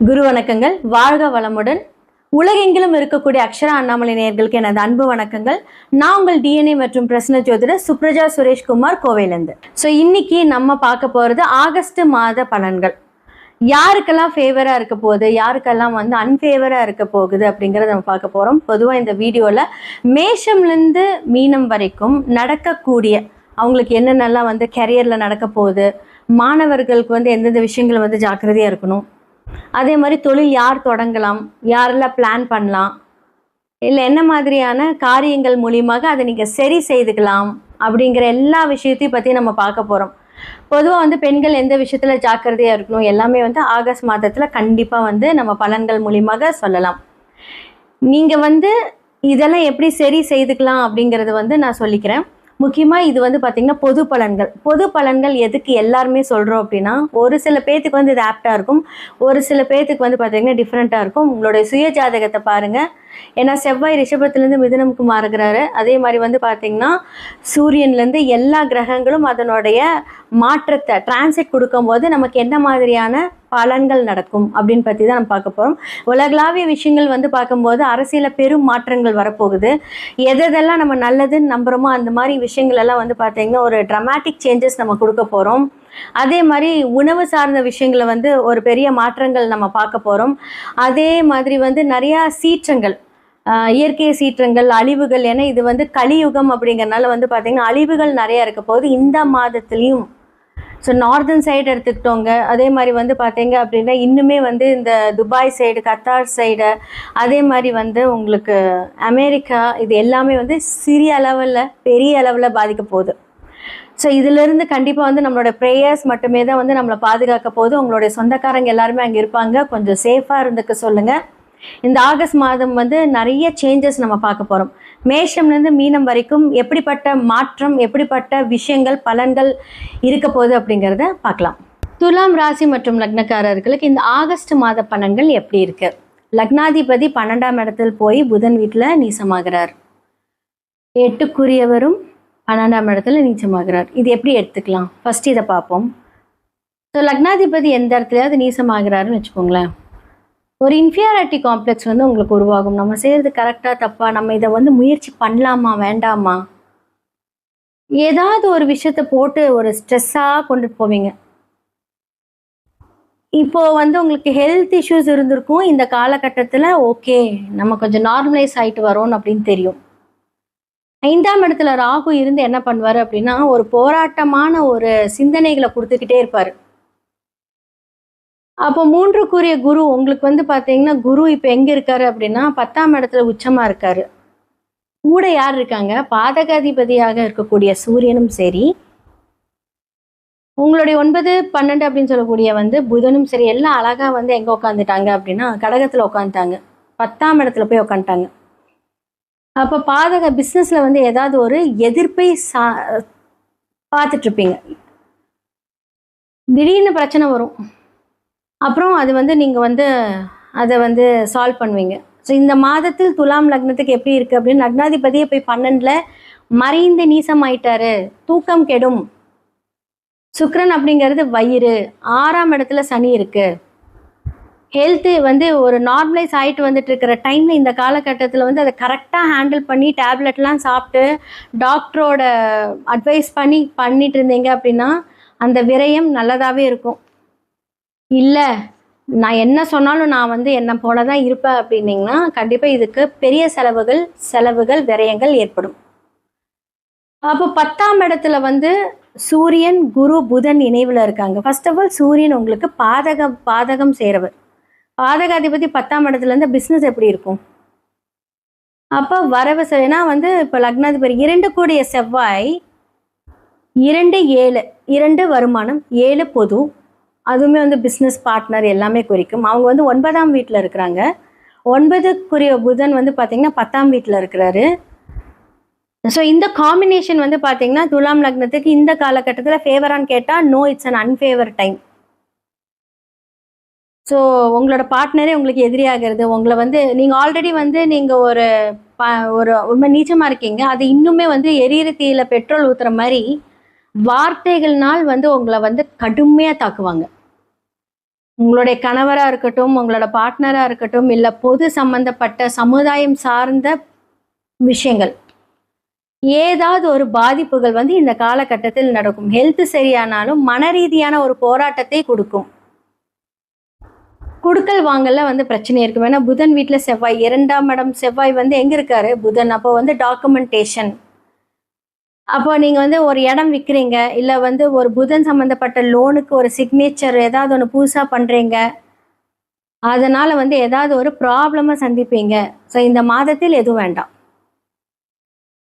குரு வணக்கங்கள். வாழ்க வளமுடன். உலகெங்கிலும் இருக்கக்கூடிய அக்ஷரா அண்ணாமலை நேயர்களுக்கு எனது அன்பு வணக்கங்கள். நான் உங்கள் டிஎன்ஏ மற்றும் பிரசன்ன ஜோதிடர் சுப்ரஜா சுரேஷ்குமார், கோவையிலேருந்து. ஸோ இன்னைக்கு நம்ம பார்க்க போகிறது ஆகஸ்ட் மாத பலன்கள். யாருக்கெல்லாம் ஃபேவராக இருக்க போகுது, யாருக்கெல்லாம் அன்ஃபேவராக இருக்க போகுது அப்படிங்கிறத நம்ம பார்க்க போகிறோம். பொதுவாக இந்த வீடியோவில் மேஷம்லேருந்து மீனம் வரைக்கும் நடக்கக்கூடிய அவங்களுக்கு என்னென்னலாம் கெரியரில் நடக்க போகுது, மாணவர்களுக்கு எந்தெந்த விஷயங்கள் ஜாக்கிரதையாக இருக்கணும், அதே மாதிரி தொழில் யார் தொடங்கலாம், யாரெல்லாம் பிளான் பண்ணலாம், இல்லை என்ன மாதிரியான காரியங்கள் மூலியமாக அதை நீங்கள் சரி செய்துக்கலாம் அப்படிங்கிற எல்லா விஷயத்தையும் பற்றி நம்ம பார்க்க போகிறோம். பொதுவாக பெண்கள் எந்த விஷயத்தில் ஜாக்கிரதையாக இருக்கணும் எல்லாமே ஆகஸ்ட் மாதத்தில் கண்டிப்பாக நம்ம பலன்கள் மூலியமாக சொல்லலாம். நீங்கள் இதெல்லாம் எப்படி சரி செய்துக்கலாம் அப்படிங்கிறது நான் சொல்லிக்கிறேன். முக்கியமாக இது பார்த்திங்கன்னா பொது பலன்கள் எதுக்கு எல்லாருமே சொல்கிறோம் அப்படின்னா, ஒரு சில பேர்த்துக்கு இது ஆப்டாக இருக்கும், ஒரு சில பேர்த்துக்கு பார்த்திங்கன்னா டிஃப்ரெண்ட்டாக இருக்கும். உங்களுடைய சுய ஜாதகத்தை பாருங்கள். ஏன்னா செவ்வாய் ரிஷபத்துலேருந்து மிதுனமுக்கு மாறுகிறாரு. அதே மாதிரி பார்த்திங்கன்னா சூரியன்லேருந்து எல்லா கிரகங்களும் அதனுடைய மாற்றத்தை டிரான்சிட் கொடுக்கும்போது நமக்கு என்ன மாதிரியான பலன்கள் நடக்கும் அப்படின்னு பற்றி தான் நம்ம பார்க்க போகிறோம். உலகளாவிய விஷயங்கள் பார்க்கும்போது அரசியலில் பெரும் மாற்றங்கள் வரப்போகுது. எதெல்லாம் நம்ம நல்லதுன்னு நம்புகிறோமோ அந்த மாதிரி விஷயங்கள் எல்லாம் பார்த்திங்கன்னா ஒரு ட்ரமாட்டிக் சேஞ்சஸ் நம்ம கொடுக்க போகிறோம். அதே மாதிரி உணவு சார்ந்த விஷயங்களை ஒரு பெரிய மாற்றங்கள் நம்ம பார்க்க போகிறோம். அதே மாதிரி நிறையா சீற்றங்கள், இயற்கை சீற்றங்கள், அழிவுகள், ஏன்னா இது கலியுகம் அப்படிங்கிறனால பார்த்திங்கன்னா அழிவுகள் நிறையா இருக்க போகுது இந்த மாதத்துலேயும். ஸோ நார்தன் சைடு எடுத்துக்கிட்டோங்க. அதே மாதிரி பார்த்தீங்க அப்படின்னா இன்னுமே இந்த துபாய் சைடு, கத்தார் சைடு, அதே மாதிரி உங்களுக்கு அமெரிக்கா, இது எல்லாமே சிறிய அளவில் பெரிய அளவில் பாதிக்க போகுது. ஸோ இதிலிருந்து கண்டிப்பாக நம்மளோட ப்ரேயர்ஸ் மட்டுமே தான் நம்மளை பாதுகாக்க போகுது. உங்களுடைய சொந்தக்காரங்க எல்லாருமே அங்கே இருப்பாங்க, கொஞ்சம் சேஃபாக இருந்துக்க சொல்லுங்கள். இந்த ஆகஸ்ட் மாதம் நிறைய சேஞ்சஸ் நம்ம பார்க்க போகிறோம். மேஷம்லேருந்து மீனம் வரைக்கும் எப்படிப்பட்ட மாற்றம், எப்படிப்பட்ட விஷயங்கள், பலன்கள் இருக்க போகுது அப்படிங்கிறத பார்க்கலாம். துலாம் ராசி மற்றும் லக்னக்காரர்களுக்கு இந்த ஆகஸ்ட் மாத பலன்கள் எப்படி இருக்கு? லக்னாதிபதி 12ஆம் இடத்தில் போய் புதன் வீட்டில் நீசமாகிறார். 8க்குரியவரும் 12ஆம் இடத்துல நீச்சமாகிறார். இது எப்படி எடுத்துக்கலாம்? ஃபர்ஸ்ட் இதை பார்ப்போம். ஸோ லக்னாதிபதி எந்த இடத்துலையாவது நீசமாகிறாருன்னு வச்சுக்கோங்களேன், ஒரு இன்ஃபீரியாரிட்டி காம்ப்ளெக்ஸ் உங்களுக்கு உருவாகும். நம்ம செய்கிறது கரெக்டாக தப்பா, நம்ம இதை முயற்சி பண்ணலாமா வேண்டாமா, ஏதாவது ஒரு விஷயத்தை போட்டு ஒரு ஸ்ட்ரெஸ்ஸாக கொண்டுட்டு போவீங்க. இப்போது உங்களுக்கு ஹெல்த் இஷ்யூஸ் இருந்திருக்கும் இந்த காலகட்டத்தில். ஓகே, நம்ம கொஞ்சம் நார்மலைஸ் ஆகிட்டு வரோம் அப்படின்னு தெரியும். 5ஆம் இடத்துல ராகு இருந்து என்ன பண்ணுவார் அப்படின்னா, ஒரு போராட்டமான ஒரு சிந்தனைகளை கொடுத்துக்கிட்டே இருப்பார். அப்போ 3க்குரிய குரு உங்களுக்கு பார்த்தீங்கன்னா, குரு இப்போ எங்கே இருக்காரு அப்படின்னா 10ஆம் இடத்துல உச்சமாக இருக்காரு. கூட யார் இருக்காங்க? பாதகாதிபதியாக இருக்கக்கூடிய சூரியனும் சரி, உங்களுடைய 9, 12 அப்படின்னு சொல்லக்கூடிய புதனும் சரி, எல்லாம் அழகாக எங்கே உட்காந்துட்டாங்க அப்படின்னா கடகத்தில் உட்காந்துட்டாங்க, 10ஆம் இடத்துல போய் உட்காந்துட்டாங்க. அப்போ பாதக பிஸ்னஸில் ஏதாவது ஒரு எதிர்ப்பை பார்த்துட்ருப்பீங்க. திடீர்னு பிரச்சனை வரும், அப்புறம் அது நீங்கள் அதை சால்வ் பண்ணுவீங்க. ஸோ இந்த மாதத்தில் துலாம் லக்னத்துக்கு எப்படி இருக்குது அப்படின்னு, லக்னாதிபதியை போய் 12ல் மறைந்து நீசமாயிட்டாரு, தூக்கம் கெடும். சுக்கிரன் அப்படிங்கிறது வயிறு, 6ஆம் இடத்துல சனி இருக்குது. ஹெல்த்து ஒரு நார்மலைஸ் ஆகிட்டு வந்துட்டு இருக்கிற டைமில் இந்த காலகட்டத்தில் அதை கரெக்டாக ஹேண்டில் பண்ணி டேப்லெட்லாம் சாப்பிட்டு டாக்டரோட அட்வைஸ் பண்ணிட்டு இருந்தீங்க அப்படின்னா அந்த விரயம் நல்லதாகவே இருக்கும். இல்லை நான் என்ன சொன்னாலும் நான் என்னை போல தான் இருப்பேன் அப்படின்னீங்கன்னா கண்டிப்பாக இதுக்கு பெரிய செலவுகள் விரயங்கள் ஏற்படும். அப்போ 10ஆம் இடத்துல சூரியன், குரு, புதன் இணைவில் இருக்காங்க. ஃபர்ஸ்ட் ஆஃப் ஆல் சூரியன் உங்களுக்கு பாதகம் செய்கிறவர். பாதகாதிபதி 10ஆம் இடத்துலேருந்து பிஸ்னஸ் எப்படி இருக்கும்? அப்போ வரவு சரினா இப்போ லக்னாதிபதி 2 கூடிய செவ்வாய், 2, 7, 2 வருமானம், 7 பொது, அதுவுமே பிஸ்னஸ் பார்ட்னர் எல்லாமே குறிக்கும். அவங்க 9ஆம் வீட்டில் இருக்கிறாங்க. 9க்குரிய புதன் பார்த்திங்கன்னா 10ஆம் வீட்டில் இருக்கிறாரு. ஸோ இந்த காம்பினேஷன் பார்த்திங்கன்னா துலாம் லக்னத்துக்கு இந்த காலகட்டத்தில் ஃபேவரான்னு கேட்டால் no, it's an unfavour time. So உங்களோட பார்ட்னரே உங்களுக்கு எதிரியாகிறது, உங்களை நீங்கள் ஆல்ரெடி நீங்கள் ஒரு ரொம்ப நீச்சமாக இருக்கீங்க, அது இன்னுமே எரியிற தீயில பெட்ரோல் ஊற்றுற மாதிரி வார்த்தைகள்னால் உங்களை கடுமையாக தாக்குவாங்க. உங்களுடைய கணவராக இருக்கட்டும், உங்களோட பார்ட்னராக இருக்கட்டும், இல்லை பொது சம்பந்தப்பட்ட சமுதாயம் சார்ந்த விஷயங்கள், ஏதாவது ஒரு பாதிப்புகள் வந்து இந்த காலகட்டத்தில் நடக்கும். ஹெல்த் சரியானாலும் மன ரீதியான ஒரு போராட்டத்தை கொடுக்கும். குடுக்கல் வாங்கல வந்து பிரச்சனை இருக்கும். ஏன்னா புதன் வீட்டில் செவ்வாய், 2ஆம் இடம் செவ்வாய் வந்து எங்க இருக்காரு? புதன். அப்போ வந்து டாக்குமெண்டேஷன். அப்போ நீங்க வந்து ஒரு இடம் விற்கிறீங்க, இல்லை வந்து ஒரு புதன் சம்பந்தப்பட்ட லோனுக்கு ஒரு சிக்னேச்சர் ஏதாவது ஒன்று புதுசாக பண்றீங்க, அதனால வந்து ஏதாவது ஒரு ப்ராப்ளமை சந்திப்பீங்க. ஸோ இந்த மாதத்தில் எதுவும் வேண்டாம்.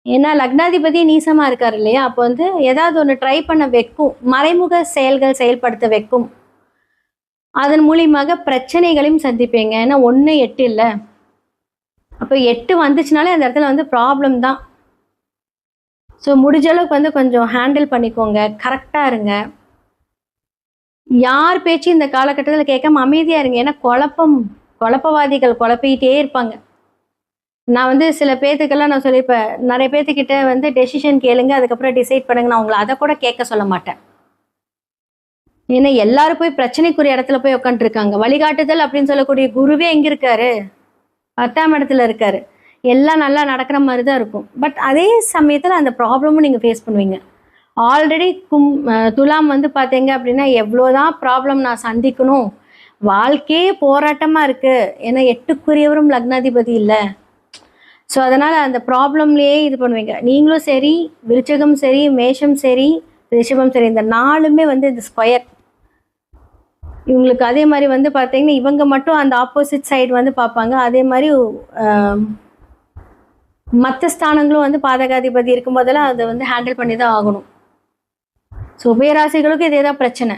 ஏன்னா லக்னாதிபதி நீசமா இருக்காரு இல்லையா? அப்போ வந்து ஏதாவது ஒன்று ட்ரை பண்ண வைக்கும், மறைமுக செயல்கள் செயல்படுத்த வைக்கும். அதன் மூலியமாக பிரச்சனைகளையும் சந்திப்பீங்க. ஏன்னா 1 8 இல்லை. அப்போ 8 வந்துச்சுனாலே அந்த இடத்துல வந்து ப்ராப்ளம் தான். ஸோ முடிஞ்ச அளவுக்கு வந்து கொஞ்சம் ஹேண்டில் பண்ணிக்கோங்க, கரெக்டாக இருங்க. யார் பேச்சு இந்த காலகட்டத்தில் கேட்காம அமைதியாக இருங்க. ஏன்னா குழப்பவாதிகள் குழப்பிக்கிட்டே இருப்பாங்க. நான் வந்து சில பேர்த்துக்கெல்லாம் நான் சொல்லியிருப்பேன், நிறைய பேர்த்துக்கிட்ட வந்து டெசிஷன் கேளுங்க, அதுக்கப்புறம் டிசைட் பண்ணுங்க. நான் உங்களை அதை கூட கேட்க சொல்ல மாட்டேன். ஏன்னா எல்லாரும் போய் பிரச்சனைக்குரிய இடத்துல போய் உட்காந்துருக்காங்க. வழிகாட்டுதல் அப்படின்னு சொல்லக்கூடிய குருவே எங்க இருக்காரு? 10ஆம் இடத்துல இருக்காரு. எல்லாம் நல்லா நடக்கிற மாதிரி தான் இருக்கும். பட் அதே சமயத்தில் அந்த ப்ராப்ளமும் நீங்கள் ஃபேஸ் பண்ணுவீங்க. ஆல்ரெடி துலாம் வந்து பார்த்தீங்க அப்படின்னா எவ்வளோதான் ப்ராப்ளம் நான் சந்திக்கணும், வாழ்க்கையே போராட்டமாக இருக்குது. ஏன்னா 8க்குரியவரும் லக்னாதிபதி இல்லை. ஸோ அதனால் அந்த ப்ராப்ளம்லேயே இது பண்ணுவீங்க. நீங்களும் சரி, விருச்சகம் சரி, மேஷம் சரி, ரிஷபம் சரி, இந்த 4மே வந்து இந்த ஸ்கொயர் இவங்களுக்கு. அதே மாதிரி வந்து பார்த்தீங்கன்னா இவங்க மட்டும் அந்த ஆப்போசிட் சைடு வந்து பார்ப்பாங்க. அதே மாதிரி மற்ற ஸ்தானங்களும் வந்து பாதகாதிபதி இருக்கும் போதெல்லாம் அதை வந்து ஹேண்டில் பண்ணி தான் ஆகணும். ஸோ உபயராசிகளுக்கும் இதே தான் பிரச்சனை.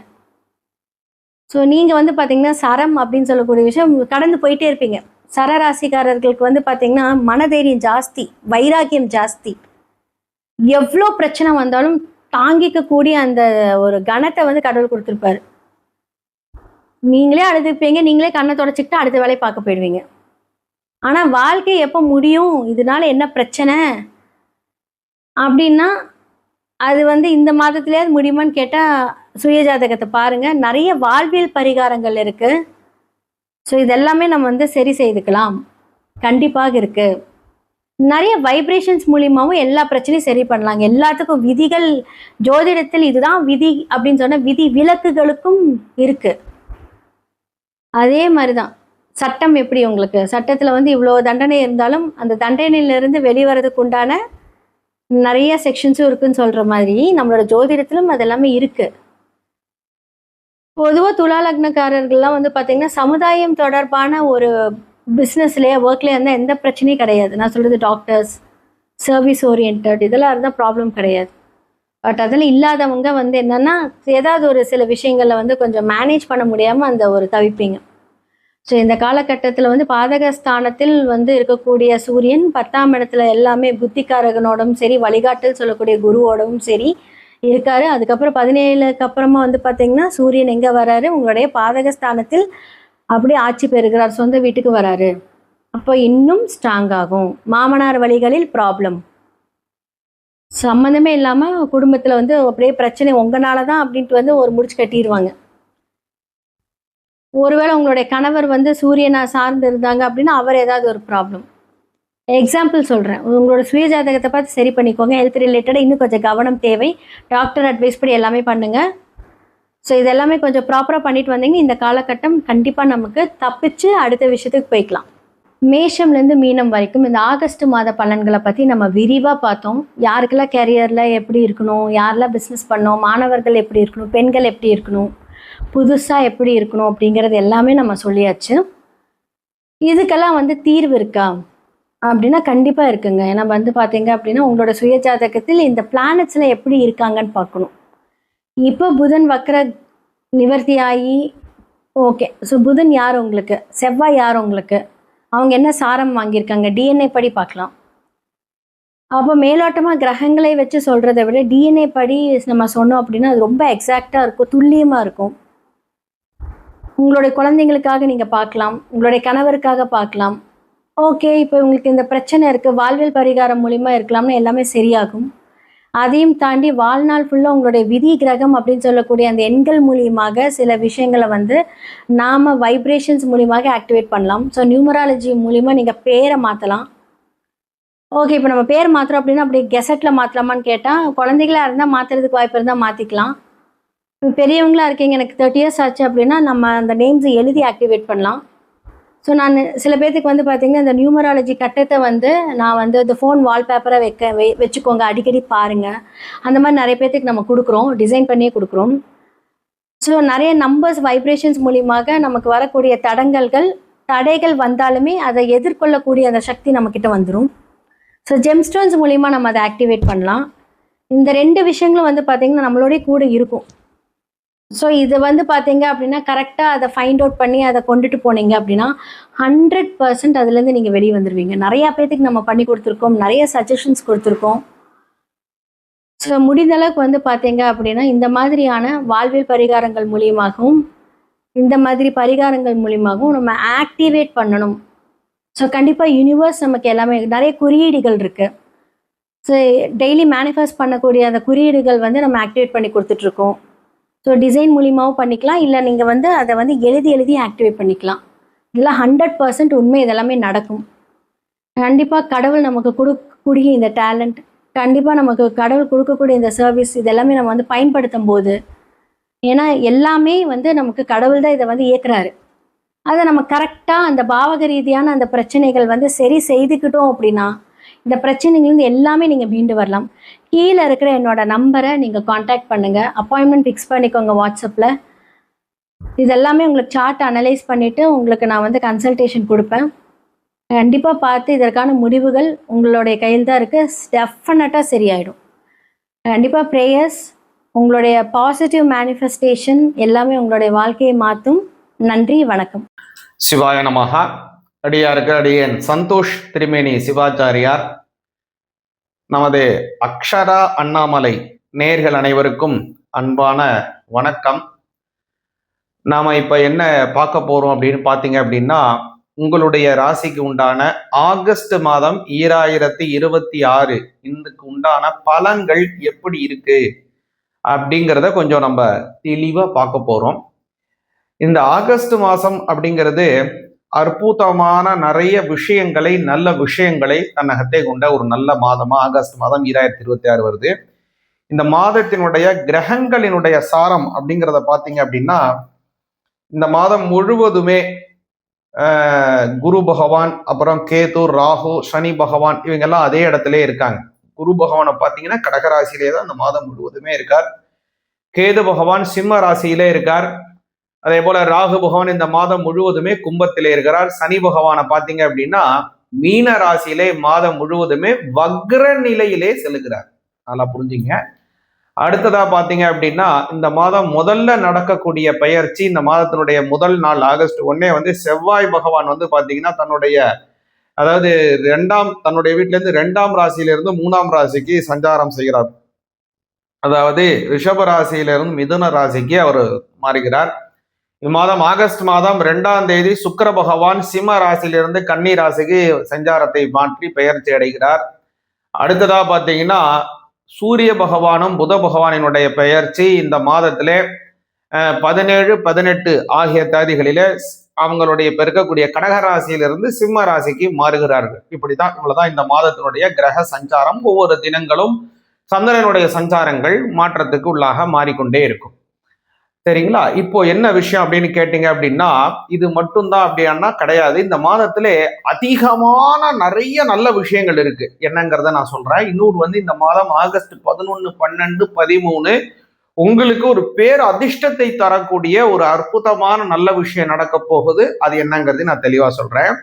ஸோ நீங்கள் வந்து பார்த்தீங்கன்னா சரம் அப்படின்னு சொல்லக்கூடிய விஷயம் கடந்து போயிட்டே இருப்பீங்க. சரராசிக்காரர்களுக்கு வந்து பார்த்தீங்கன்னா மனதைரியம் ஜாஸ்தி, வைராக்கியம் ஜாஸ்தி. எவ்வளோ பிரச்சனை வந்தாலும் தாங்கிக்கக்கூடிய அந்த ஒரு கணத்தை வந்து கடவுள் கொடுத்துருப்பாரு. நீங்களே அழுதுப்பீங்க, நீங்களே கண்ணை தொடச்சிக்கிட்டு அடுத்த வேலையை பார்க்க போயிடுவீங்க. ஆனால் வாழ்க்கை எப்போ முடியும், இதனால என்ன பிரச்சனை அப்படின்னா அது வந்து இந்த மாதத்துலேயாவது முடியுமான்னு கேட்டால் சுயஜாதகத்தை பாருங்கள், நிறைய வாழ்வியல் பரிகாரங்கள் இருக்குது. ஸோ இதெல்லாமே நம்ம வந்து சரி செய்துக்கலாம், கண்டிப்பாக இருக்குது. நிறைய வைப்ரேஷன்ஸ் மூலியமாகவும் எல்லா பிரச்சனையும் சரி பண்ணலாங்க. எல்லாத்துக்கும் விதிகள், ஜோதிடத்தில் இதுதான் விதி அப்படின்னு சொன்ன விதி விலக்குகளுக்கும் இருக்குது. அதே மாதிரி தான் சட்டம். எப்படி உங்களுக்கு சட்டத்தில் வந்து இவ்வளோ தண்டனை இருந்தாலும் அந்த தண்டனையிலிருந்து வெளிவரதுக்கு உண்டான நிறைய செக்ஷன்ஸும் இருக்குன்னு சொல்கிற மாதிரி நம்மளோட ஜோதிடத்திலும் அது எல்லாமே இருக்குது. பொதுவாக துலா லக்னக்காரர்கள்லாம் வந்து பார்த்திங்கன்னா சமுதாயம் தொடர்பான ஒரு பிஸ்னஸ்லேயே ஒர்க்லேயே இருந்தால் எந்த பிரச்சனையும் கிடையாது. நான் சொல்கிறது டாக்டர்ஸ், சர்வீஸ் ஓரியன்ட், இதெல்லாம் இருந்தால் ப்ராப்ளம் கிடையாது. பட் அதில் இல்லாதவங்க வந்து என்னென்னா ஏதாவது ஒரு சில விஷயங்களில் வந்து கொஞ்சம் மேனேஜ் பண்ண முடியாமல் அந்த ஒரு தவிப்பீங்க. ஸோ இந்த காலகட்டத்தில் வந்து பாதகஸ்தானத்தில் வந்து இருக்கக்கூடிய சூரியன் 10ஆம் இடத்துல எல்லாமே புத்திகாரகனோடும் சரி, வழிகாட்டல் சொல்லக்கூடிய குருவோடவும் சரி இருக்காரு. அதுக்கப்புறம் 17க்கு அப்புறமா வந்து பார்த்தீங்கன்னா சூரியன் எங்கே வராரு? உங்களுடைய பாதகஸ்தானத்தில் அப்படியே ஆட்சி பெறுகிறார், சொந்த வீட்டுக்கு வராரு. அப்போ இன்னும் ஸ்ட்ராங் ஆகும். மாமனார் வழிகளில் ப்ராப்ளம் சம்மந்தமே இல்லாமல் குடும்பத்தில் வந்து அப்படியே பிரச்சனை உங்களால தான் அப்படின்ட்டு வந்து ஒரு முடிச்சு கட்டிடுவாங்க. ஒருவேளை உங்களுடைய கணவர் வந்து சூரியனை சார்ந்து இருந்தாங்க அப்படின்னா அவர் ஏதாவது ஒரு ப்ராப்ளம். எக்ஸாம்பிள் சொல்கிறேன், உங்களோட சுயஜாதகத்தை பார்த்து சரி பண்ணிக்கோங்க. ஹெல்த் ரிலேட்டடாக இன்னும் கொஞ்சம் கவனம் தேவை. டாக்டர் அட்வைஸ் படி எல்லாமே பண்ணுங்கள். ஸோ இதெல்லாமே கொஞ்சம் ப்ராப்பராக பண்ணிட்டு வந்தீங்க, இந்த காலகட்டம் கண்டிப்பாக நமக்கு தப்பிச்சு அடுத்த விஷயத்துக்கு போய்க்கலாம். மேஷம்லேருந்து மீனம் வரைக்கும் இந்த ஆகஸ்ட் மாத பலன்களை பற்றி நம்ம விரிவாக பார்த்தோம். யாருக்கெல்லாம் கேரியரில் எப்படி இருக்கணும், யாரெல்லாம் பிஸ்னஸ் பண்ணணும், மாணவர்கள் எப்படி இருக்கணும், பெண்கள் எப்படி இருக்கணும், புதுசாக எப்படி இருக்கணும் அப்படிங்கிறது எல்லாமே நம்ம சொல்லியாச்சு. இதுக்கெல்லாம் வந்து தீர்வு இருக்கா அப்படின்னா கண்டிப்பாக இருக்குங்க. ஏன்னா வந்து பார்த்தீங்க அப்படின்னா உங்களோட சுயஜாதகத்தில் இந்த பிளானட்ஸில் எப்படி இருக்காங்கன்னு பார்க்கணும். இப்போ புதன் வக்ர நிவர்த்தி ஆகி ஓகே. ஸோ புதன் யார் உங்களுக்கு, செவ்வாய் யார் உங்களுக்கு, அவங்க என்ன சாரம் வாங்கியிருக்காங்க, டிஎன்ஏ படி பார்க்கலாம். அப்போ மேலோட்டமாக கிரகங்களை வச்சு சொல்கிறத விட டிஎன்ஏ படி நம்ம சொன்னோம் அப்படின்னா அது ரொம்ப எக்ஸாக்டாக இருக்கும், துல்லியமாக இருக்கும். உங்களுடைய குழந்தைங்களுக்காக நீங்கள் பார்க்கலாம், உங்களுடைய கணவருக்காக பார்க்கலாம். ஓகே, இப்போ உங்களுக்கு இந்த பிரச்சனை இருக்குது, வாழ்வியல் பரிகாரம் மூலிமா இருக்கலாம்னு எல்லாமே சரியாகும். அதையும் தாண்டி வாழ்நாள் ஃபுல்லாக உங்களுடைய விதி கிரகம் அப்படின்னு சொல்லக்கூடிய அந்த எண்கள் மூலியமாக சில விஷயங்களை வந்து நாம் வைப்ரேஷன்ஸ் மூலியமாக ஆக்டிவேட் பண்ணலாம். ஸோ நியூமராலஜி மூலிமா நீங்கள் பேரை மாற்றலாம். ஓகே, இப்போ நம்ம பேர் மாற்றுறோம் அப்படின்னா அப்படி கெசட்டில் மாற்றலாமான்னு கேட்டால், குழந்தைகளாக இருந்தால் மாற்றுறதுக்கு வாய்ப்பு இருந்தால் மாற்றிக்கலாம். பெரியவங்களாக இருக்கீங்க, எனக்கு 30 இயர்ஸ் ஆச்சு அப்படின்னா நம்ம அந்த நேம்ஸை எழுதி ஆக்டிவேட் பண்ணலாம். ஸோ நான் சில பேர்த்துக்கு வந்து பார்த்திங்கன்னா இந்த நியூமராலஜி கட்டத்தை வந்து நான் வந்து இந்த ஃபோன் வால்பேப்பரை வச்சுக்கோங்க, அடிக்கடி பாருங்கள், அந்த மாதிரி நிறைய பேர்த்துக்கு நம்ம கொடுக்குறோம், டிசைன் பண்ணியே கொடுக்குறோம். ஸோ நிறைய நம்பர்ஸ் வைப்ரேஷன்ஸ் மூலியமாக நமக்கு வரக்கூடிய தடைகள் வந்தாலுமே அதை எதிர்கொள்ளக்கூடிய அந்த சக்தி நம்மக்கிட்ட வந்துடும். ஸோ ஜெம்ஸ்டோன்ஸ் மூலிமா நம்ம அதை ஆக்டிவேட் பண்ணலாம். இந்த 2 விஷயங்களும் வந்து பார்த்திங்கன்னா நம்மளோடய கூட இருக்கும். ஸோ இது வந்து பார்த்தீங்க அப்படின்னா கரெக்டாக அதை ஃபைண்ட் அவுட் பண்ணி அதை கொண்டுட்டு போனீங்க அப்படின்னா 100% அதுலேருந்து நீங்கள் வெளியே வந்துடுவீங்க. நிறையா பேர்த்துக்கு நம்ம பண்ணி கொடுத்துருக்கோம், நிறைய சஜஷன்ஸ் கொடுத்துருக்கோம். ஸோ முடிந்த அளவுக்கு வந்து பார்த்தீங்க அப்படின்னா இந்த மாதிரியான வாழ்வியல் பரிகாரங்கள் மூலியமாகவும் நம்ம ஆக்டிவேட் பண்ணணும். ஸோ கண்டிப்பாக யூனிவர்ஸ் நமக்கு எல்லாமே நிறைய குறியீடுகள் இருக்குது. ஸோ டெய்லி மேனிஃபெஸ்ட் பண்ணக்கூடிய அந்த குறியீடுகள் வந்து நம்ம ஆக்டிவேட் பண்ணி கொடுத்துட்ருக்கோம். ஸோ டிசைன் மூலியமாகவும் பண்ணிக்கலாம், இல்லை நீங்கள் வந்து அதை வந்து எழுதி ஆக்டிவேட் பண்ணிக்கலாம். இதெல்லாம் 100% உண்மை, இதெல்லாமே நடக்கும். கண்டிப்பாக கடவுள் நமக்கு கொடுக்கக்கூடிய இந்த டேலண்ட், கண்டிப்பாக நமக்கு கடவுள் கொடுக்கக்கூடிய இந்த சர்வீஸ், இதெல்லாமே நம்ம வந்து பயன்படுத்தும் போது, ஏன்னா எல்லாமே வந்து நமக்கு கடவுள் தான் இதை வந்து இயக்குறாரு. அதை நம்ம கரெக்டாக அந்த பாவக ரீதியான அந்த பிரச்சனைகள் வந்து சரி செய்துக்கிட்டோம் அப்படின்னா இந்த பிரச்சனைகள்லேருந்து எல்லாமே நீங்கள் மீண்டு வரலாம். கீழே இருக்கிற என்னோட நம்பரை நீங்கள் காண்டாக்ட் பண்ணுங்கள், அப்பாயின்மெண்ட் ஃபிக்ஸ் பண்ணிக்கோங்க வாட்ஸ்அப்பில். இதெல்லாமே உங்களுக்கு சார்ட் அனலைஸ் பண்ணிவிட்டு உங்களுக்கு நான் வந்து கன்சல்டேஷன் கொடுப்பேன். கண்டிப்பாக பார்த்து இதற்கான முடிவுகள் உங்களுடைய கையில் தான் இருக்குது, டெஃபினட்டாக சரியாயிடும். கண்டிப்பாக ப்ரேயர்ஸ், உங்களுடைய பாசிட்டிவ் மேனிஃபெஸ்டேஷன் எல்லாமே உங்களுடைய வாழ்க்கையை மாற்றும். நன்றி, வணக்கம். சிவாய நமஹ. அடியாருக்கு அடியேன் சந்தோஷ் திருமேனி சிவாச்சாரியார். நமது அக்ஷரா அண்ணாமலை நேயர்கள் அனைவருக்கும் அன்பான வணக்கம். நாம இப்ப என்ன பார்க்க போறோம் அப்படின்னு பார்த்தீங்க அப்படின்னா, உங்களுடைய ராசிக்கு உண்டான ஆகஸ்ட் மாதம் 2026 இதுக்கு உண்டான பலன்கள் எப்படி இருக்கு அப்படிங்கிறத கொஞ்சம் நம்ம தெளிவா பார்க்க போறோம். இந்த ஆகஸ்ட் மாதம் அப்படிங்கிறது அற்புதமான நிறைய விஷயங்களை, நல்ல விஷயங்களை தன்னகத்தை கொண்ட ஒரு நல்ல மாதமா ஆகஸ்ட் மாதம் 2026 வருது. இந்த மாதத்தினுடைய கிரகங்களினுடைய சாரம் அப்படிங்கிறத பார்த்தீங்க அப்படின்னா, இந்த மாதம் முழுவதுமே குரு பகவான், அப்புறம் கேது, ராகு, சனி பகவான் இவங்கெல்லாம் அதே இடத்துல இருக்காங்க. குரு பகவானை பார்த்தீங்கன்னா கடகராசியிலே தான் இந்த மாதம் முழுவதுமே இருக்கார். கேது பகவான் சிம்ம ராசியிலே இருக்கார். அதே போல ராகு பகவான் இந்த மாதம் முழுவதுமே கும்பத்திலே இருக்கிறார். சனி பகவானை பார்த்தீங்க அப்படின்னா மீன ராசியிலே மாதம் முழுவதுமே வக்ர நிலையிலே செல்கிறார். நல்லா புரிஞ்சுங்க. அடுத்ததா பார்த்தீங்க அப்படின்னா இந்த மாதம் முதல்ல நடக்கக்கூடிய பெயர்ச்சி, இந்த மாதத்தினுடைய முதல் நாள் ஆகஸ்ட் 1 வந்து செவ்வாய் பகவான் வந்து பார்த்தீங்கன்னா தன்னுடைய வீட்டில இருந்து 2ஆம் ராசியிலிருந்து 3ஆம் ராசிக்கு சஞ்சாரம் செய்கிறார். அதாவது ரிஷப ராசியிலிருந்து மிதுன ராசிக்கு அவர் மாறுகிறார். இம்மாதம் ஆகஸ்ட் மாதம் 2ஆம் தேதி சுக்கிர பகவான் சிம்ம ராசியிலிருந்து கன்னி ராசிக்கு சஞ்சாரத்தை மாற்றி பெயர்ச்சி அடைகிறார். அடுத்ததா பார்த்தீங்கன்னா சூரிய பகவானும் புத பகவானினுடைய பெயர்ச்சி இந்த மாதத்திலே 17, 18 ஆகிய தேதிகளிலே அவங்களுடைய பெருக்கக்கூடிய கடகராசியிலிருந்து சிம்ம ராசிக்கு மாறுகிறார்கள். இவ்வளவுதான் இந்த மாதத்தினுடைய கிரக சஞ்சாரம். ஒவ்வொரு தினங்களும் சந்திரனுடைய சஞ்சாரங்கள் மாற்றத்துக்கு உள்ளாக மாறிக்கொண்டே இருக்கும். சரிங்களா? இப்போ என்ன விஷயம் அப்படின்னு கேட்டீங்க அப்படின்னா, இது மட்டும்தான் அப்படின்னா கிடையாது. இந்த மாதத்திலே அதிகமான நிறைய நல்ல விஷயங்கள் இருக்கு. என்னங்கிறத நான் சொல்றேன். இன்னொரு வந்து இந்த மாதம் ஆகஸ்ட் 11, 12, 13 உங்களுக்கு ஒரு பேர் அதிர்ஷ்டத்தை தரக்கூடிய ஒரு அற்புதமான நல்ல விஷயம் நடக்க போகுது. அது என்னங்கிறது நான் தெளிவா சொல்றேன்.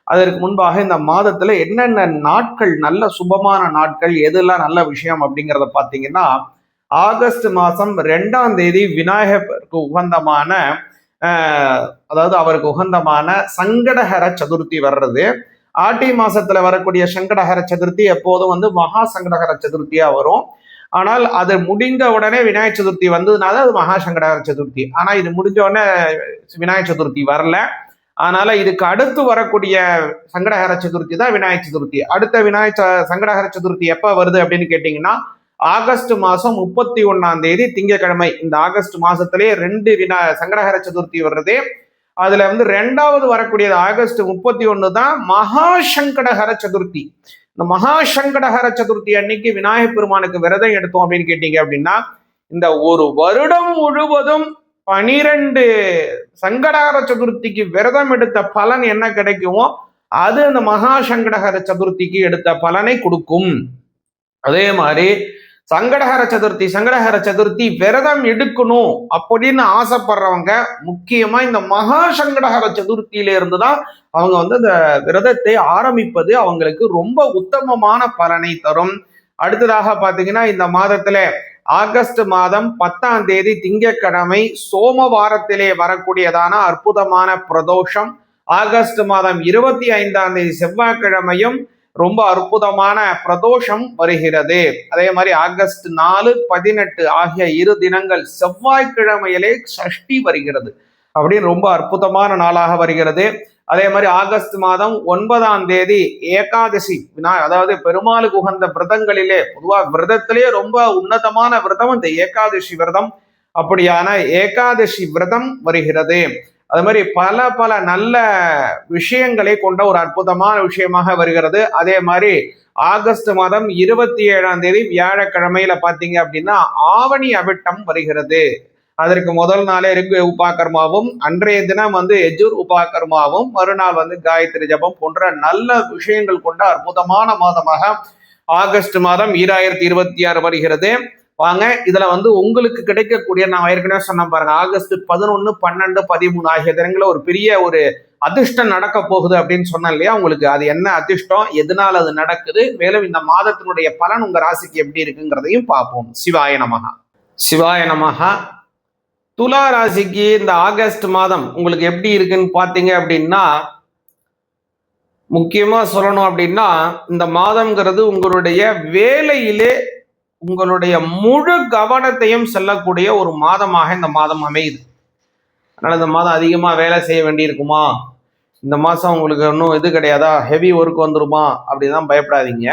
அதற்கு முன்பாக இந்த மாதத்துல என்னென்ன நாட்கள் நல்ல சுபமான நாட்கள், எதெல்லாம் நல்ல விஷயம் அப்படிங்கிறத பார்த்தீங்கன்னா, ஆகஸ்ட் மாதம் 2ஆம் தேதி விநாயகருக்கு உகந்தமான அவருக்கு உகந்தமான சங்கடஹர சதுர்த்தி வர்றது. ஆட்டி மாசத்துல வரக்கூடிய சங்கடஹர சதுர்த்தி எப்போதும் வந்து மகா சங்கடஹர சதுர்த்தியா வரும். ஆனால் அது முடிந்த உடனே விநாயகர் சதுர்த்தி வந்ததுனால அது மகா சங்கடஹர சதுர்த்தி. ஆனா இது முடிஞ்ச உடனே விநாயகர் சதுர்த்தி வரல. அதனால இதுக்கு அடுத்து வரக்கூடிய சங்கடஹர சதுர்த்தி தான் விநாயகர் சதுர்த்தி. அடுத்த சங்கடஹர சதுர்த்தி எப்ப வருது அப்படின்னு கேட்டீங்கன்னா ஆகஸ்ட் மாசம் 31ஆம் தேதி திங்கட்கிழமை. இந்த ஆகஸ்ட் மாசத்திலே 2 சங்கடஹர சதுர்த்தி வருது. அதுல வந்து 2வது வரக்கூடியது ஆகஸ்ட் 31 தான் மகா சங்கடஹர சதுர்த்தி. இந்த மகா சங்கடஹர சதுர்த்தி அன்னைக்கு விநாயகப் பெருமானுக்கு விரதம் எடுத்தோம் அப்படின்னு கேட்டீங்க அப்படின்னா, இந்த ஒரு வருடம் முழுவதும் 12 சங்கடஹர சதுர்த்திக்கு விரதம் எடுத்த பலன் என்ன கிடைக்குமோ அது அந்த மகா சங்கடஹர சதுர்த்திக்கு எடுத்த பலனை கொடுக்கும். அதே மாதிரி சங்கடஹர சதுர்த்தி விரதம் எடுக்கணும் அப்படின்னு ஆசைப்படுறவங்க முக்கியமா இந்த மகா சங்கடஹர சதுர்த்தியில இருந்துதான் அவங்க வந்து அந்த விரதத்தை ஆரம்பிப்பது அவங்களுக்கு ரொம்ப உத்தமமான பலனை தரும். அடுத்ததாக பாத்தீங்கன்னா, இந்த மாதத்துல ஆகஸ்ட் மாதம் 10ஆம் தேதி திங்கட்கிழமை சோமவாரத்திலே வரக்கூடியதான அற்புதமான பிரதோஷம். ஆகஸ்ட் மாதம் 25ஆம் தேதி செவ்வாய்க்கிழமையும் ரொம்ப அற்புதமான பிரதோஷம் வருகிறது. அதே மாதிரி ஆகஸ்ட் 4, 18 ஆகிய 2 தினங்கள் செவ்வாய்க்கிழமையிலே சஷ்டி வருகிறது அப்படின்னு ரொம்ப அற்புதமான நாளாக வருகிறது. அதே மாதிரி ஆகஸ்ட் மாதம் 9ஆம் தேதி ஏகாதசி, அதாவது பெருமாளுக்கு உகந்த விரதங்களிலே பொதுவாக விரதத்திலே ரொம்ப உன்னதமான விரதம் இந்த ஏகாதசி விரதம். அப்படியான ஏகாதசி விரதம் வருகிறது. அது மாதிரி பல பல நல்ல விஷயங்களை கொண்ட ஒரு அற்புதமான விஷயமாக வருகிறது. அதே மாதிரி ஆகஸ்ட் மாதம் 27ஆம் தேதி வியாழக்கிழமையில பாத்தீங்க அப்படின்னா ஆவணி அவிட்டம் வருகிறது. அதற்கு முதல் நாளே ரிக் உபாகர்மாவும், அன்றைய தினம் வந்து யஜுர் உபாகர்மாவும், மறுநாள் வந்து காயத்ரி ஜபம் போன்ற நல்ல விஷயங்கள் கொண்ட அற்புதமான மாதமாக ஆகஸ்ட் மாதம் 2026 வருகிறது. வாங்க, இதுல வந்து உங்களுக்கு கிடைக்கக்கூடிய, நான் ஏற்கனவே சொன்ன பாருங்க, ஆகஸ்ட் 11, 12, 13 ஆகிய தினங்களில் ஒரு பெரிய ஒரு அதிர்ஷ்டம் நடக்க போகுது அப்படின்னு சொன்னேன் இல்லையா? உங்களுக்கு அது என்ன அதிர்ஷ்டம், எதனால் அது நடக்குது, மேலும் இந்த மாதத்தினுடைய பலன் உங்க ராசிக்கு எப்படி இருக்குங்கிறதையும் பார்ப்போம். சிவாய நமகா. சிவாய நமகா. துலா ராசிக்கு இந்த ஆகஸ்ட் மாதம் உங்களுக்கு எப்படி இருக்குன்னு பார்த்தீங்க அப்படின்னா, முக்கியமா சொல்லணும் அப்படின்னா, இந்த மாதம்ங்கிறது உங்களுடைய வேலையிலே உங்களுடைய முழு கவனத்தையும் செல்லக்கூடிய ஒரு மாதமாக இந்த மாதம் அமையுது. அதனால இந்த மாதம் அதிகமா வேலை செய்ய வேண்டியிருக்குமா, இந்த மாசம் உங்களுக்கு இன்னும் இது கிடையாதா, ஹெவி ஒர்க் வந்துருமா அப்படிதான் பயப்படாதீங்க.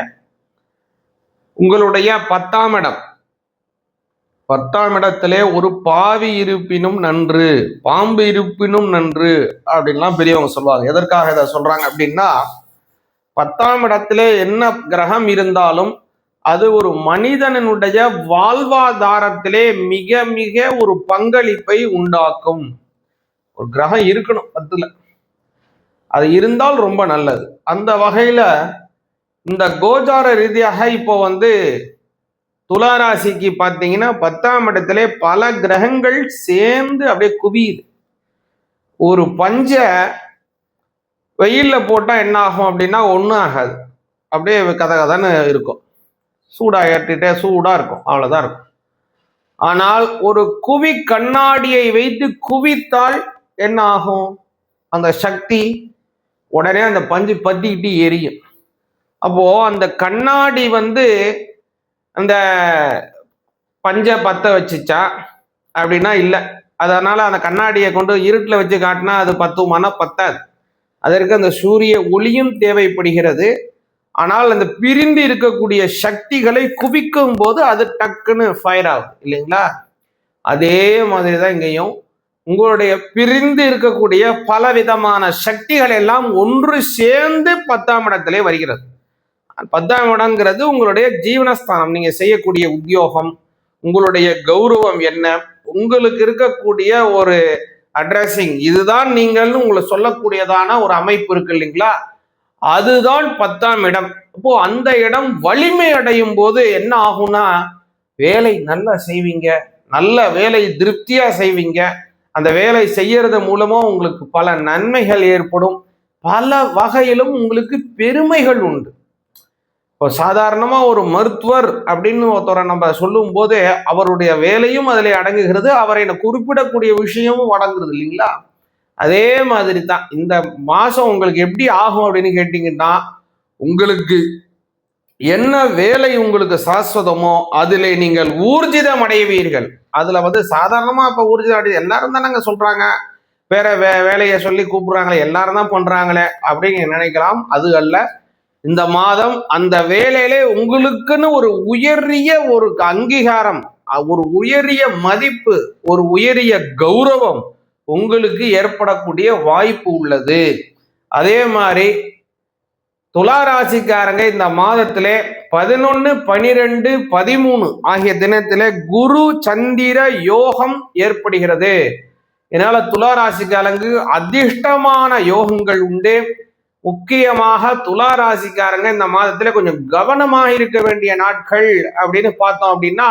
உங்களுடைய 10ஆம் இடம், 10ஆம் இடத்திலே ஒரு பாவி இருப்பினும் நன்று, பாம்பு இருப்பினும் நன்று அப்படின்லாம் பெரியவங்க சொல்லுவாங்க. எதற்காக இதை சொல்றாங்க அப்படின்னா, 10ஆம் இடத்திலே என்ன கிரகம் இருந்தாலும் அது ஒரு மனிதனுடைய வாழ்வாதாரத்திலே மிக மிக ஒரு பங்களிப்பை உண்டாக்கும். ஒரு கிரகம் இருக்கணும் 10ல, அது இருந்தால் ரொம்ப நல்லது. அந்த வகையில இந்த கோச்சார ரீதியாக இப்போ வந்து துளாராசிக்கு பார்த்தீங்கன்னா 10ஆம் இடத்திலே பல கிரகங்கள் சேர்ந்து அப்படியே குவியுது. ஒரு பஞ்ச வெயில்ல போட்டா என்ன ஆகும் அப்படின்னா ஒன்றும் ஆகாது, அப்படியே கதன்னு இருக்கும், சூடா ஏற்றிட்டே சூடா இருக்கும், அவ்வளவுதான் இருக்கும். ஆனால் ஒரு குவி கண்ணாடியை வைத்து குவித்தால் என்ன ஆகும், அந்த சக்தி உடனே அந்த பஞ்சு பத்திக்கிட்டு எரியும். அப்போ அந்த கண்ணாடி வந்து அந்த பஞ்சை பத்த வச்சுச்சா அப்படின்னா இல்லை. அதனால அந்த கண்ணாடியை கொண்டு இருட்டில் வச்சு காட்டினா அது பத்துமானா பத்தாது. அதற்கு அந்த சூரிய ஒளியும் தேவைப்படுகிறது. ஆனால் அந்த பிரிந்து இருக்கக்கூடிய சக்திகளை குவிக்கும் போது அது டக்குன்னு ஃபயர் ஆகும் இல்லைங்களா? அதே மாதிரி தான் இங்கேயும் உங்களுடைய பிரிந்து இருக்கக்கூடிய பல விதமான சக்திகள் எல்லாம் ஒன்று சேர்ந்து 10ஆம் இடத்திலே வருகிறது. 10ஆம் இடங்கிறது உங்களுடைய ஜீவனஸ்தானம், நீங்க செய்யக்கூடிய உத்தியோகம், உங்களுடைய கௌரவம் என்ன, உங்களுக்கு இருக்கக்கூடிய ஒரு அட்ரஸிங், இதுதான் நீங்கள்னு உங்களை சொல்லக்கூடியதான ஒரு அமைப்பு இருக்கு இல்லைங்களா? அதுதான் 10ஆம் இடம். அப்போ அந்த இடம் வலிமை அடையும் போது என்ன ஆகும்னா, வேலை நல்லா செய்வீங்க, நல்ல வேலை திருப்தியா செய்வீங்க. அந்த வேலை செய்யறது மூலமா உங்களுக்கு பல நன்மைகள் ஏற்படும், பல வகையிலும் உங்களுக்கு பெருமைகள் உண்டு. இப்போ சாதாரணமா ஒரு மருத்துவர் அப்படின்னு ஒருத்தரை நம்ம சொல்லும் போது அவருடைய வேலையும் அதில் அடங்குகிறது, அவரை குறிப்பிடக்கூடிய விஷயமும் அடங்குறது இல்லைங்களா? அதே மாதிரி தான் இந்த மாசம் உங்களுக்கு எப்படி ஆகும் அப்படின்னு கேட்டீங்கன்னா, உங்களுக்கு என்ன வேலை உங்களுக்கு சாஸ்வதமோ அதிலே நீங்கள் ஊர்ஜிதம் அடைவீர்கள். அதுல வந்து சாதாரணமா இப்ப ஊர்ஜிதம் அடைய எல்லாரும் தானங்க சொல்றாங்க, வேற வேலையை சொல்லி கூப்பிடுறாங்களே, எல்லாரும் தான் பண்றாங்களே அப்படின்னு நினைக்கலாம். அது அல்ல. இந்த மாதம் அந்த வேலையிலே உங்களுக்குன்னு ஒரு உயரிய ஒரு அங்கீகாரம், ஒரு உயரிய மதிப்பு, ஒரு உயரிய கௌரவம் உங்களுக்கு ஏற்படக்கூடிய வாய்ப்பு உள்ளது. அதே மாதிரி துலா ராசிக்காரங்க இந்த மாதத்திலே 11, 12, 13 ஆகிய தினத்திலே குரு சந்திர யோகம் ஏற்படுகிறது. இதனால துலா ராசிக்காரங்க அதிர்ஷ்டமான யோகங்கள் உண்டு. முக்கியமாக துலா ராசிக்காரங்க இந்த மாதத்துல கொஞ்சம் கவனமாக இருக்க வேண்டிய நாட்கள் அப்படின்னு பார்த்தோம் அப்படின்னா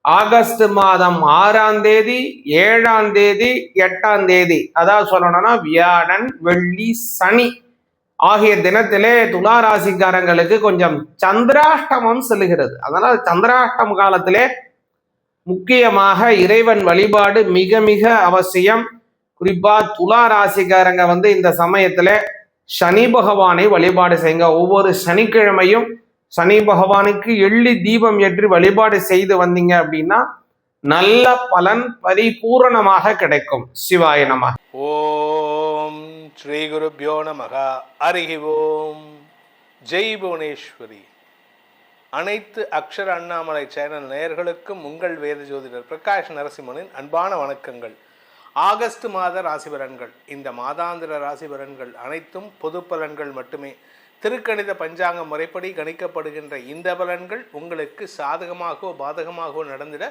ஆகஸ்ட் மாதம் 6ஆம் தேதி, 7ஆம் தேதி, 8ஆம் தேதி, அதாவது சொல்லணும்னா வியாழன், வெள்ளி, சனி ஆகிய தினத்திலே துலா ராசிக்காரங்களுக்கு கொஞ்சம் சந்திராஷ்டமம் செல்லுகிறது. அதனால சந்திராஷ்டம காலத்திலே முக்கியமாக இறைவன் வழிபாடு மிக மிக அவசியம். குறிப்பா துலா ராசிக்காரங்க இந்த சமயத்துல சனி பகவானை வழிபாடு செய்யுங்க. ஒவ்வொரு சனிக்கிழமையும் சனி பகவானுக்கு எள்ளி தீபம் ஏற்றி வழிபாடு செய்து வந்தீங்க அப்படின்னா நல்ல பலன் பரிபூரணமாக கிடைக்கும். சிவாய நம. ஓம் ஸ்ரீ குருப்யோ நமக. ஹரி ஓம். ஜெய் புவனேஸ்வரி. அனைத்து அக்ஷர அண்ணாமலை சேனல் நேயர்களுக்கும் உங்கள் வேத ஜோதிடர் பிரகாஷ் நரசிம்மனின் அன்பான வணக்கங்கள். ஆகஸ்ட் மாத ராசி பலன்கள். இந்த மாதாந்திர ராசி பலன்கள் அனைத்தும் பொது பலன்கள் மட்டுமே. திருக்கணித பஞ்சாங்க முறைப்படி கணிக்கப்படுகின்ற இந்த பலன்கள் உங்களுக்கு சாதகமாகவோ பாதகமாகவோ நடந்திட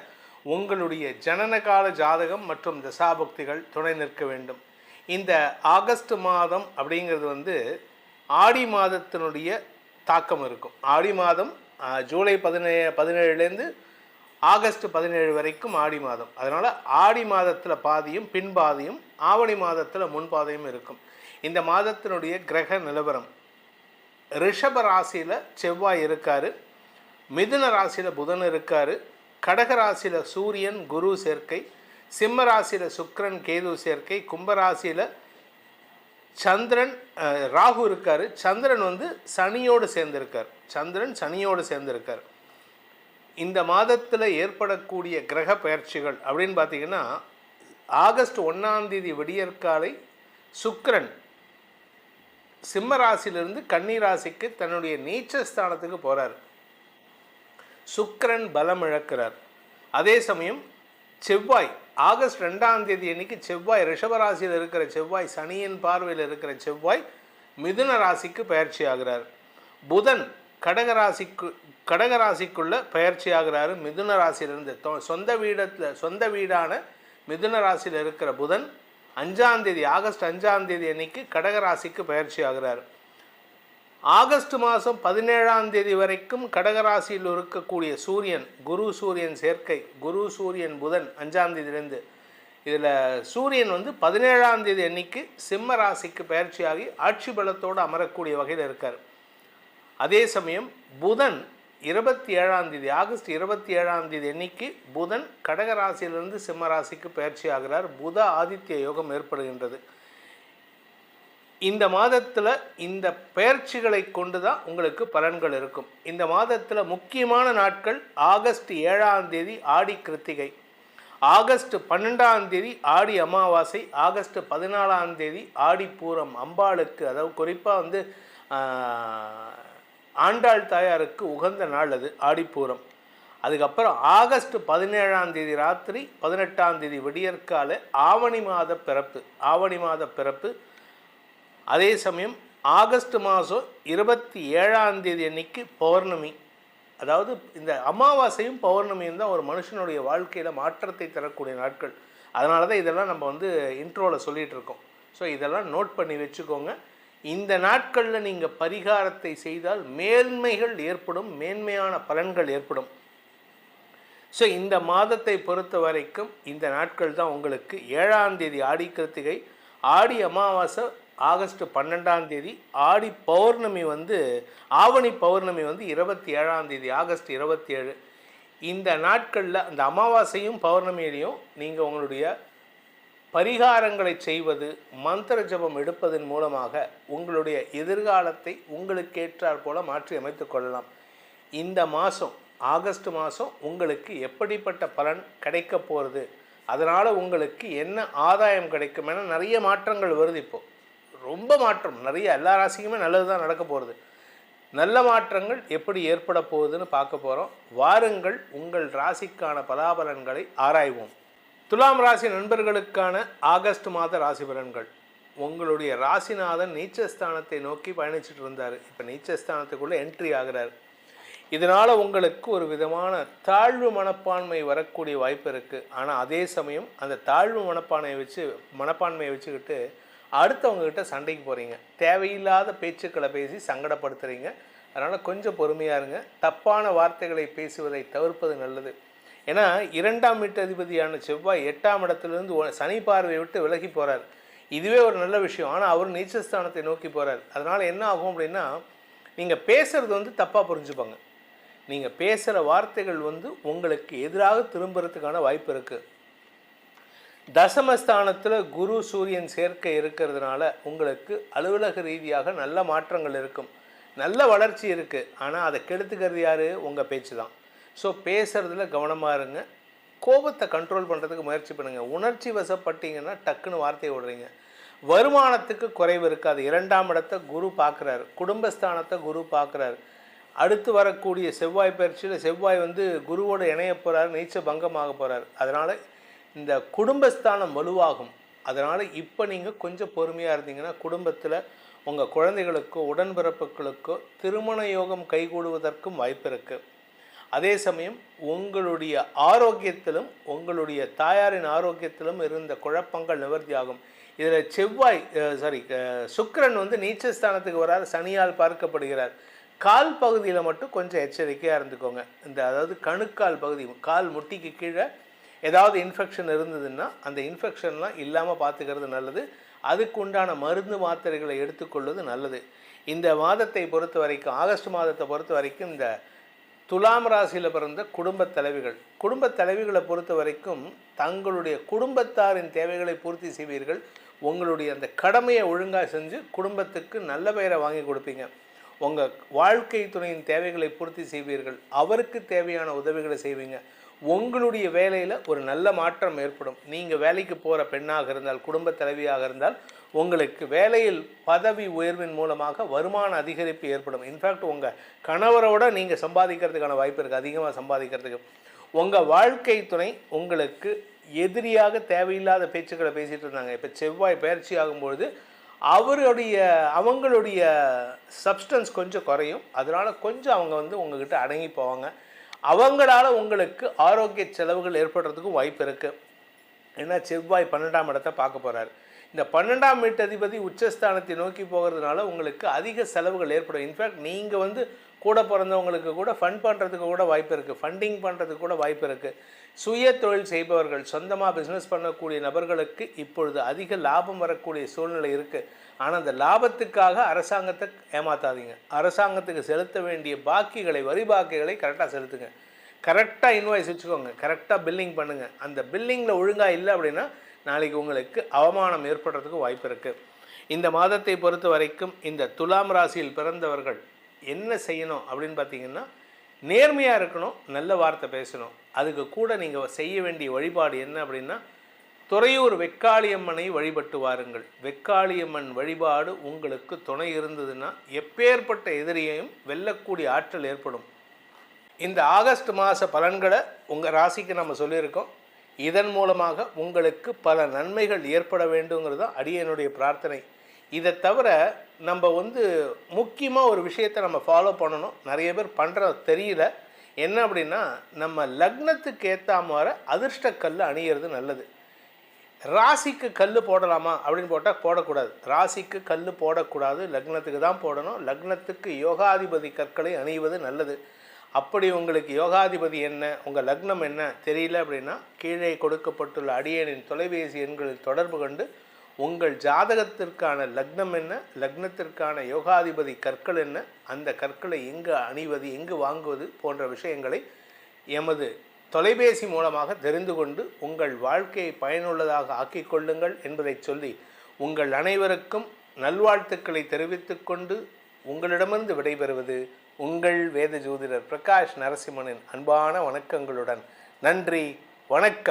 உங்களுடைய ஜனனகால ஜாதகம் மற்றும் தசாபக்திகள் துணை நிற்க வேண்டும். இந்த ஆகஸ்ட் மாதம் அப்படிங்கிறது ஆடி மாதத்தினுடைய தாக்கம் இருக்கும். ஆடி மாதம் ஜூலை 17லேருந்து ஆகஸ்ட் 17 வரைக்கும் ஆடி மாதம். அதனால் ஆடி மாதத்தில் பாதியும் பின்பாதியும், ஆவணி மாதத்தில் முன்பாதையும் இருக்கும். இந்த மாதத்தினுடைய கிரக நிலவரம்: ரிஷப ராசியில் செவ்வாய் இருக்கார், மிதுன ராசியில் புதன் இருக்கார், கடக ராசியில் சூரியன் குரு சேர்க்கை, சிம்ம ராசியில் சுக்கிரன் கேது சேர்க்கை, கும்பராசியில் சந்திரன் ராகு இருக்கார். சந்திரன் சனியோடு சேர்ந்திருக்கார். இந்த மாதத்தில் ஏற்படக்கூடிய கிரக பயிற்சிகள் அப்படின்னு பார்த்தீங்கன்னா, ஆகஸ்ட் 1ஆம் தேதி விடியற்காலை சுக்கிரன் சிம்ம ராசியிலிருந்து கன்னி ராசிக்கு தன்னுடைய நீச்சஸ்தானத்துக்கு போகிறார். சுக்கிரன் பலம் இழக்கிறார். அதே சமயம் செவ்வாய் ஆகஸ்ட் 2ஆம் தேதி அன்னைக்கு செவ்வாய் ரிஷபராசியில் இருக்கிற செவ்வாய், சனியின் பார்வையில் இருக்கிற செவ்வாய் மிதுன ராசிக்கு பயிற்சி ஆகிறார். புதன் கடகராசிக்குள்ள பயிற்சி ஆகிறாரு. மிதுன ராசியிலிருந்து சொந்த வீடான மிதுன ராசியில் இருக்கிற புதன் ஆகஸ்ட் 5ஆம் தேதி அன்னைக்கு கடகராசிக்கு பயிற்சி ஆகிறார். ஆகஸ்ட் மாதம் 17ஆம் தேதி வரைக்கும் கடகராசியில் இருக்கக்கூடிய சூரியன் குரு சூரியன் சேர்க்கை, குரு சூரியன் புதன் 5ஆம் தேதியிலேருந்து. இதில் சூரியன் 17ஆம் தேதி அன்னைக்கு சிம்ம ராசிக்கு பயிற்சியாகி ஆட்சி பலத்தோடு அமரக்கூடிய வகையில் இருக்கார். அதே சமயம் புதன் 27ஆம் தேதி ஆகஸ்ட் 27ஆம் தேதி அன்னைக்கு புதன் கடகராசியிலிருந்து சிம்ம ராசிக்கு பயிற்சி ஆகிறார். புத ஆதித்ய யோகம் ஏற்படுகின்றது. இந்த மாதத்தில் இந்த பயிற்சிகளை கொண்டு தான் உங்களுக்கு பலன்கள் இருக்கும். இந்த மாதத்தில் முக்கியமான நாட்கள்: ஆகஸ்ட் 7ஆம் தேதி ஆடி கிருத்திகை, ஆகஸ்ட் 12ஆம் தேதி ஆடி அமாவாசை, ஆகஸ்ட் 14ஆம் தேதி ஆடி பூரம். அம்பாளுக்கு, அதாவது குறிப்பாக ஆண்டாள் தாயாருக்கு உகந்த நாள் அது ஆடிப்பூரம். அதுக்கப்புறம் ஆகஸ்ட் 17ஆம் தேதி ராத்திரி 18ஆம் தேதி விடியற்கால ஆவணி மாத பிறப்பு. அதே சமயம் ஆகஸ்ட் மாதம் 27ஆம் தேதி அன்னைக்கு பௌர்ணமி. அதாவது இந்த அமாவாசையும் பௌர்ணமியும் தான் ஒரு மனுஷனுடைய வாழ்க்கையில் மாற்றத்தை தரக்கூடிய நாட்கள். அதனால தான் இதெல்லாம் நம்ம இன்ட்ரோவில் சொல்லிகிட்டு இருக்கோம். ஸோ இதெல்லாம் நோட் பண்ணி வச்சுக்கோங்க. இந்த நாட்களில் நீங்கள் பரிகாரத்தை செய்தால் மேன்மைகள் ஏற்படும், மேன்மையான பலன்கள் ஏற்படும். ஸோ இந்த மாதத்தை பொறுத்த வரைக்கும் இந்த நாட்கள் தான் உங்களுக்கு. 7ஆம் தேதி ஆடி கிருத்திகை, ஆடி அமாவாசை ஆகஸ்ட் 12ஆம் தேதி, ஆடி பௌர்ணமி ஆவணி பௌர்ணமி 27ஆம் தேதி ஆகஸ்ட் 27. இந்த நாட்களில் அந்த அமாவாசையும் பௌர்ணமியிலையும் நீங்கள் உங்களுடைய பரிகாரங்களை செய்வது, மந்திர ஜபம் எடுப்பதன் மூலமாக உங்களுடைய எதிர்காலத்தை உங்களுக்கு ஏற்றாற் போல மாற்றி அமைத்து கொள்ளலாம். இந்த மாதம் ஆகஸ்ட் மாதம் உங்களுக்கு எப்படிப்பட்ட பலன் கிடைக்க போகிறது, அதனால் உங்களுக்கு என்ன ஆதாயம் கிடைக்கும் என நிறைய மாற்றங்கள் வருது. இப்போது ரொம்ப மாற்றம் நிறைய, எல்லா ராசிக்குமே நல்லது தான் நடக்க போகிறது. நல்ல மாற்றங்கள் எப்படி ஏற்பட போகுதுன்னு பார்க்க போகிறோம். வாருங்கள் உங்கள் ராசிக்கான பலாபலன்களை ஆராய்வோம். துலாம் ராசி நண்பர்களுக்கான ஆகஸ்ட் மாத ராசி பலன்கள். உங்களுடைய ராசிநாதன் நீச்சஸ்தானத்தை நோக்கி பயணிச்சுட்டு இருந்தார். இப்போ நீச்சஸ்தானத்துக்குள்ளே என்ட்ரி ஆகிறார். இதனால் உங்களுக்கு ஒரு விதமான தாழ்வு மனப்பான்மை வரக்கூடிய வாய்ப்பு இருக்குது. ஆனால் அதே சமயம் அந்த தாழ்வு மனப்பான்மையை வச்சுக்கிட்டு அடுத்தவங்ககிட்ட சண்டைக்கு போகிறீங்க. தேவையில்லாத பேச்சுக்களை பேசி சங்கடப்படுத்துகிறீங்க. அதனால் கொஞ்சம் பொறுமையாக இருங்க. தப்பான வார்த்தைகளை பேசுவதை தவிர்ப்பது நல்லது. ஏன்னா 2ஆம் வீட்டதிபதியான செவ்வாய் 8ஆம் இடத்துலேருந்து சனி பார்வையை விட்டு விலகி போகிறார். இதுவே ஒரு நல்ல விஷயம். ஆனால் அவர் நீச்சஸ்தானத்தை நோக்கி போகிறார். அதனால் என்ன ஆகும் அப்படின்னா, நீங்கள் பேசுகிறது தப்பாக புரிஞ்சுப்பாங்க. நீங்கள் பேசுகிற வார்த்தைகள் உங்களுக்கு எதிராக திரும்புறதுக்கான வாய்ப்பு இருக்குது. தசமஸ்தானத்தில் குரு சூரியன் சேர்க்கை இருக்கிறதுனால உங்களுக்கு அலுவலக ரீதியாக நல்ல மாற்றங்கள் இருக்கும், நல்ல வளர்ச்சி இருக்குது. ஆனால் அதை கெடுத்துக்கிறது யார்? உங்கள் பேச்சு தான். ஸோ பேசுகிறதுல கவனமாக இருங்க. கோபத்தை கண்ட்ரோல் பண்ணுறதுக்கு முயற்சி பண்ணுங்கள். உணர்ச்சி வசப்பட்டீங்கன்னா டக்குன்னு வார்த்தையை விடுறீங்க. வருமானத்துக்கு குறைவு இருக்காது. 2ஆம் இடத்தை குரு பார்க்குறாரு, குடும்பஸ்தானத்தை குரு பார்க்குறாரு. அடுத்து வரக்கூடிய செவ்வாய் பயிற்சியில் செவ்வாய் குருவோடு இணைய போகிறார், நீச்ச பங்கமாக போகிறார். அதனால் இந்த குடும்பஸ்தானம் வலுவாகும். அதனால் இப்போ நீங்கள் கொஞ்சம் பொறுமையாக இருந்தீங்கன்னா குடும்பத்தில் உங்கள் குழந்தைகளுக்கோ உடன்பிறப்புகளுக்கோ திருமண யோகம் கைகூடுவதற்கும் வாய்ப்பு இருக்குது. அதே சமயம் உங்களுடைய ஆரோக்கியத்திலும் உங்களுடைய தாயாரின் ஆரோக்கியத்திலும் இருந்த குழப்பங்கள் நிவர்த்தியாகும். இதில் சுக்கிரன் நீச்சஸ்தானத்துக்கு வராது, சனியால் பார்க்கப்படுகிறார். கால் பகுதியில் மட்டும் கொஞ்சம் எச்சரிக்கையாக இருந்துக்கோங்க. அதாவது கணுக்கால் பகுதி, கால் முட்டிக்கு கீழே ஏதாவது இன்ஃபெக்ஷன் இருந்ததுன்னா அந்த இன்ஃபெக்ஷன்லாம் இல்லாமல் பார்த்துக்கிறது நல்லது. அதுக்கு உண்டான மருந்து மாத்திரைகளை எடுத்துக்கொள்வது நல்லது. இந்த மாதத்தை பொறுத்த வரைக்கும், ஆகஸ்ட் மாதத்தை பொறுத்த வரைக்கும், இந்த துலாம் ராசியில் பிறந்த குடும்பத் தலைவிகளை பொறுத்த வரைக்கும் தங்களுடைய குடும்பத்தாரின் தேவைகளை பூர்த்தி செய்வீர்கள். உங்களுடைய அந்த கடமையை ஒழுங்காக செஞ்சு குடும்பத்துக்கு நல்ல பெயரை வாங்கி கொடுப்பீங்க. உங்கள் வாழ்க்கை துணையின் தேவைகளை பூர்த்தி செய்வீர்கள். அவருக்கு தேவையான உதவிகளை செய்வீங்க. உங்களுடைய வேலையில் ஒரு நல்ல மாற்றம் ஏற்படும். நீங்கள் வேலைக்கு போகிற பெண்ணாக இருந்தால், குடும்ப தலைவியாக இருந்தால், உங்களுக்கு வேலையில் பதவி உயர்வின் மூலமாக வருமான அதிகரிப்பு ஏற்படும். இன்ஃபேக்ட் உங்கள் கணவரோட நீங்கள் சம்பாதிக்கிறதுக்கான வாய்ப்பு இருக்குது, அதிகமாக சம்பாதிக்கிறதுக்கு. உங்கள் வாழ்க்கை துணை உங்களுக்கு எதிரியாக தேவையில்லாத பேச்சுக்களை பேசிகிட்டு இருந்தாங்க. இப்போ செவ்வாய் பயிற்சி ஆகும்பொழுது அவங்களுடைய சப்ஸ்டன்ஸ் கொஞ்சம் குறையும். அதனால் கொஞ்சம் அவங்க உங்ககிட்ட அடங்கி போவாங்க. அவங்களால உங்களுக்கு ஆரோக்கிய செலவுகள் ஏற்படுறதுக்கும் வாய்ப்பு இருக்குது. ஏன்னா செவ்வாய் 12ஆம் இடத்தை பார்க்க போகிறார். இந்த 12ஆம் வீட்டதிபதி உச்சஸ்தானத்தை நோக்கி போகிறதுனால உங்களுக்கு அதிக செலவுகள் ஏற்படும். இன்ஃபேக்ட் நீங்கள் கூட பிறந்தவங்களுக்கு கூட ஃபண்ட் பண்ணுறதுக்கு கூட வாய்ப்பு இருக்குது, ஃபண்டிங் பண்ணுறதுக்கு கூட வாய்ப்பு இருக்குது. சுய தொழில் செய்பவர்கள், சொந்தமாக பிஸ்னஸ் பண்ணக்கூடிய நபர்களுக்கு இப்பொழுது அதிக லாபம் வரக்கூடிய சூழ்நிலை இருக்குது. ஆனால் அந்த லாபத்துக்காக அரசாங்கத்தை ஏமாற்றாதீங்க. அரசாங்கத்துக்கு செலுத்த வேண்டிய பாக்கிகளை, வரி பாக்கிகளை கரெக்டாக செலுத்துங்க. கரெக்டாக இன்வாய்ஸ் வச்சுக்கோங்க, கரெக்டாக பில்லிங் பண்ணுங்கள். அந்த பில்லிங்கில் ஒழுங்காக இல்லை அப்படின்னா நாளைக்கு உங்களுக்கு அவமானம் ஏற்படுறதுக்கு வாய்ப்பு இருக்குது. இந்த மாதத்தை பொறுத்த வரைக்கும் இந்த துலாம் ராசியில் பிறந்தவர்கள் என்ன செய்யணும் அப்படின்னு பார்த்தீங்கன்னா, நேர்மையாக இருக்கணும், நல்ல வார்த்தை பேசணும். அதுக்கு கூட நீங்கள் செய்ய வேண்டிய வழிபாடு என்ன அப்படின்னா, துறையூர் வெக்காளியம்மனை வழிபட்டு வாருங்கள். வெக்காளியம்மன் வழிபாடு உங்களுக்கு துணை இருந்ததுன்னா எப்பேற்பட்ட எதிரியையும் வெல்லக்கூடிய ஆற்றல் ஏற்படும். இந்த ஆகஸ்ட் மாத பலன்களை உங்கள் ராசிக்கு நம்ம சொல்லியிருக்கோம். இதன் மூலமாக உங்களுக்கு பல நன்மைகள் ஏற்பட வேண்டுங்கிறது தான் அடியனுடைய பிரார்த்தனை. இதை தவிர நம்ம முக்கியமாக ஒரு விஷயத்தை நம்ம ஃபாலோ பண்ணணும். நிறைய பேர் பண்ணுற தெரியல. என்ன அப்படின்னா, நம்ம லக்னத்துக்கு ஏற்ற மாதிரி அதிர்ஷ்ட கல் அணியிறது நல்லது. ராசிக்கு கல் போடலாமா அப்படின்னு போட்டால் போடக்கூடாது. ராசிக்கு கல் போடக்கூடாது, லக்னத்துக்கு தான் போடணும். லக்னத்துக்கு யோகாதிபதி கற்களை அணிவது நல்லது. அப்படி உங்களுக்கு யோகாதிபதி என்ன, உங்கள் லக்னம் என்ன தெரியல அப்படின்னா, கீழே கொடுக்கப்பட்டுள்ள அடியனின் தொலைபேசி எண்களில் தொடர்பு கொண்டு உங்கள் ஜாதகத்திற்கான லக்னம் என்ன, லக்னத்திற்கான யோகாதிபதி கற்கள் என்ன, அந்த கற்களை எங்கு அணிவது, எங்கு வாங்குவது போன்ற விஷயங்களை எமது தொலைபேசி மூலமாக தெரிந்து கொண்டு உங்கள் வாழ்க்கையை பயனுள்ளதாக ஆக்கிக் கொள்ளுங்கள் என்பதை சொல்லி உங்கள் அனைவருக்கும் நல்வாழ்த்துக்களை தெரிவித்துக் கொண்டு உங்களிடமிருந்து விடைபெறுவது உங்கள் வேத ஜோதிடர் பிரகாஷ் நரசிம்மனின் அன்பான வணக்கங்களுடன். நன்றி, வணக்கம்.